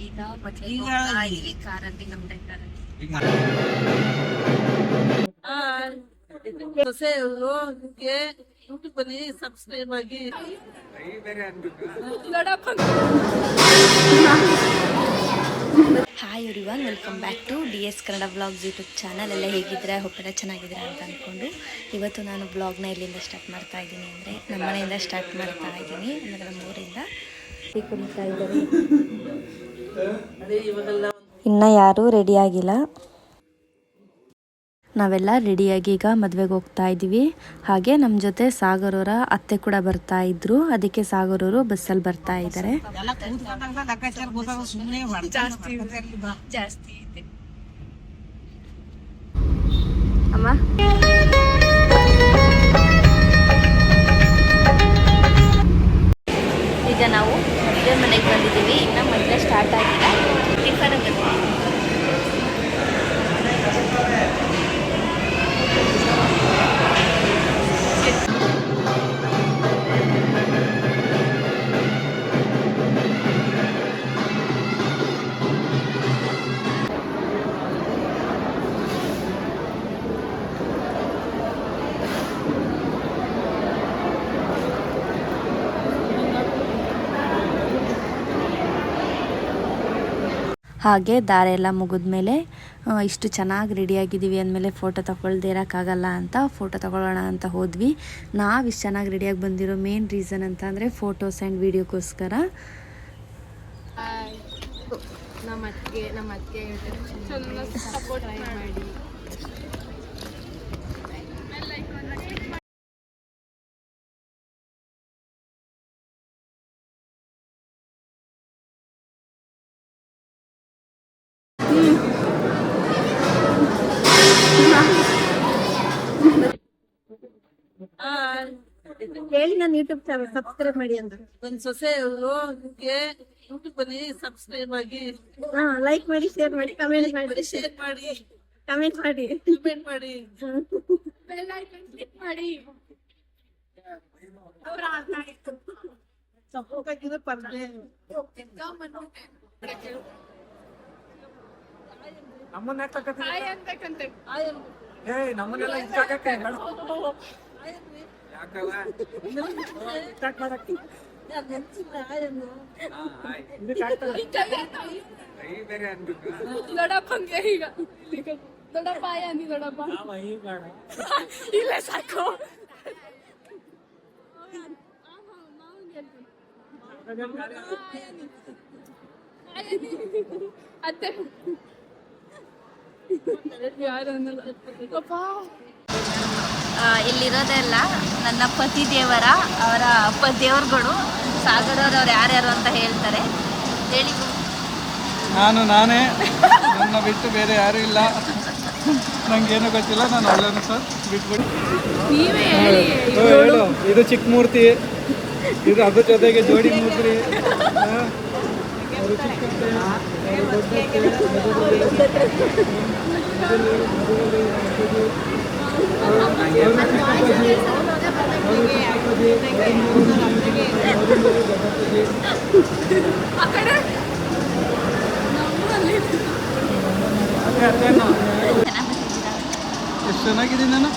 ಈಗ ಮದುವೆ ಕಾರಲ್ಲಿ ನಮ್ದೆ ಕಾರಲ್ಲಿ ಯೂಟ್ಯೂಬ್ ಅಲ್ಲಿ ಸಬ್ಸ್ಕ್ರೈಬ್ ಆಗಿ hi everyone, welcome back to DS Kannada vlogs YouTube channel. ಎಲ್ಲ ಹೇಗಿದ್ರೆ ಹೊಪ್ಪೆಲ್ಲ ಚೆನ್ನಾಗಿದ್ದೀರಾ ಅಂತ ಅಂದ್ಕೊಂಡು ಇವತ್ತು ನಾನು ಬ್ಲಾಗ್ನ ಇಲ್ಲಿಂದ ಸ್ಟಾರ್ಟ್ ಮಾಡ್ತಾ ಇದ್ದೀನಿ. ಅಂದರೆ ನಮ್ಮ ಮನೆಯಿಂದ ಸ್ಟಾರ್ಟ್ ಮಾಡ್ತಾ ಇದ್ದೀನಿ, ಅಂದರೆ ನಮ್ಮ ಊರಿಂದ. ಕುಡಿತಾ ಇದ್ದಾರೆ, ಇನ್ನು ಯಾರೂ ರೆಡಿ ಆಗಿಲ್ಲ. ನಾವೆಲ್ಲ ರೆಡಿಯಾಗಿ ಈಗ ಮದುವೆಗೆ ಹೋಗ್ತಾ ಇದ್ದೀವಿ. ಹಾಗೆ ನಮ್ಮ ಜೊತೆ ಸಾಗರ್ ಅವರ ಅತ್ತೆ ಕೂಡ ಬರ್ತಾ ಇದ್ರು, ಅದಕ್ಕೆ ಸಾಗರ್ ಅವರು ಬಸ್ಸಲ್ಲಿ ಬರ್ತಾ ಇದ್ದಾರೆ. ಅಮ್ಮ ಈಗ ನಾವು ಮದುವೆ ಮನೆಗೆ ಬಂದಿದ್ದೀವಿ. ಇನ್ನು ಮದುವೆ ಸ್ಟಾರ್ಟ್ ಆಗಿಲ್ಲ. ಟಿಫನ್ ಹಾಗೆ ದಾರ ಎಲ್ಲ ಮುಗಿದ್ಮೇಲೆ ಇಷ್ಟು ಚೆನ್ನಾಗಿ ರೆಡಿಯಾಗಿದ್ದೀವಿ ಅಂದಮೇಲೆ ಫೋಟೋ ತಗೊಳ್ದೇ ಇರೋಕ್ಕಾಗಲ್ಲ ಅಂತ ಫೋಟೋ ತಗೊಳ್ಳೋಣ ಅಂತ ಹೋದ್ವಿ. ನಾವು ಇಷ್ಟು ಚೆನ್ನಾಗಿ ರೆಡಿಯಾಗಿ ಬಂದಿರೋ ಮೇನ್ ರೀಸನ್ ಅಂತ ಅಂದರೆ ಫೋಟೋಸ್ ಆ್ಯಂಡ್ ವೀಡಿಯೋಕ್ಕೋಸ್ಕರ. ನಮ್ಮ ಅತ್ತಿಗೆ ಸಪೋರ್ಟ್ ಮಾಡಿ. ಹೇಳಿ, ನಾನು ಯೂಟ್ಯೂಬ್ ಚಾನಲ್ ಸಬ್ಸ್ಕ್ರೈಬ್ ಮಾಡಿ ಅಂತ. ಒಂದು ಸೊಸೆ ಯೂಟ್ಯೂಬ್ ಅಲ್ಲಿ ಸಬ್ಸ್ಕ್ರೈಬ್ ಆಗಿ, ಲೈಕ್ ಮಾಡಿ, ಶೇರ್ ಮಾಡಿ, ಕಮೆಂಟ್ ಮಾಡಿ, ಶೇರ್ ಮಾಡಿ, ಕಮೆಂಟ್ ಮಾಡಿ, ಕಮೆಂಟ್ ಮಾಡಿ, ಬೆಲ್ ಐಕಾನ್ ಕ್ಲಿಕ್ ಮಾಡಿ. ಸಪೋರ್ಟ್ ಆಗಿದ್ರೆ ಪರ್ಲೆ ನಮ್ಮನ್ನ ಹಾಕ್ಬೇಕಂತೆ. ನಮ್ಮನ್ನೆಲ್ಲ ಇಷ್ಟಕ್ಕೆ ದೊಡ್ಡಪ್ಪಂಗೆ ಈಗ ದೊಡ್ಡಪ್ಪ ಅಂದಿ ದೊಡ್ಡಪ್ಪ ಇಲ್ಲ ಸಾಕು. ಅತ್ತೆ ಇಲ್ಲಿರೋದೆಲ್ಲ ನನ್ನ ಪತಿ ದೇವರ ಅವರ ದೇವರುಗಳು. ಸಾಗರ್ ಅವ್ರು ಯಾರ್ಯಾರು ಅಂತ ಹೇಳ್ತಾರೆ, ಹೇಳಿ. ನಾನೇ, ನನ್ನ ಬಿಟ್ಟು ಬೇರೆ ಯಾರು ಇಲ್ಲ. ನಂಗೇನು ಗೊತ್ತಿಲ್ಲ, ನಾನು ಒಳ್ಳೆಯನು ಸರ್, ಬಿಟ್ಬಿಡಿ. ನೀವೇ ಹೇಳಿ. ಹೇಳು, ಇದು ಚಿಕ್ಕ ಮೂರ್ತಿ, ಇದು ಅದ್ರ ಜೊತೆಗೆ ಜೋಡಿ ಮೂರ್ತಿ. ಎಷ್ಟು ಚೆನ್ನಾಗಿದೆ ನಾನು.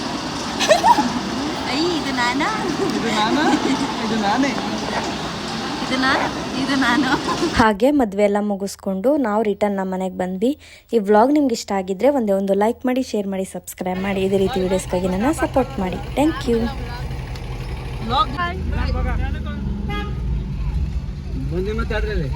ಇದು ನಾನಾ? ಇದು ನಾನೇ. ಇದು ನಾನು. ಹಾಗೆ ಮದುವೆ ಎಲ್ಲ ಮುಗಿಸ್ಕೊಂಡು ನಾವು ರಿಟರ್ನ್ ನಮ್ಮ ಮನೆಗೆ ಬಂದ್ವಿ. ಈ ವ್ಲಾಗ್ ನಿಮ್ಗೆ ಇಷ್ಟ ಆಗಿದ್ರೆ ಒಂದು ಲೈಕ್ ಮಾಡಿ, ಶೇರ್ ಮಾಡಿ, ಸಬ್ಸ್ಕ್ರೈಬ್ ಮಾಡಿ. ಇದೇ ರೀತಿ ವಿಡಿಯೋಸ್ಗಾಗಿ ನನ್ನ ಸಪೋರ್ಟ್ ಮಾಡಿ. Thank you. ಬಂದೆ ಮತ್ತೆ ಅದ್ರಲ್ಲಿ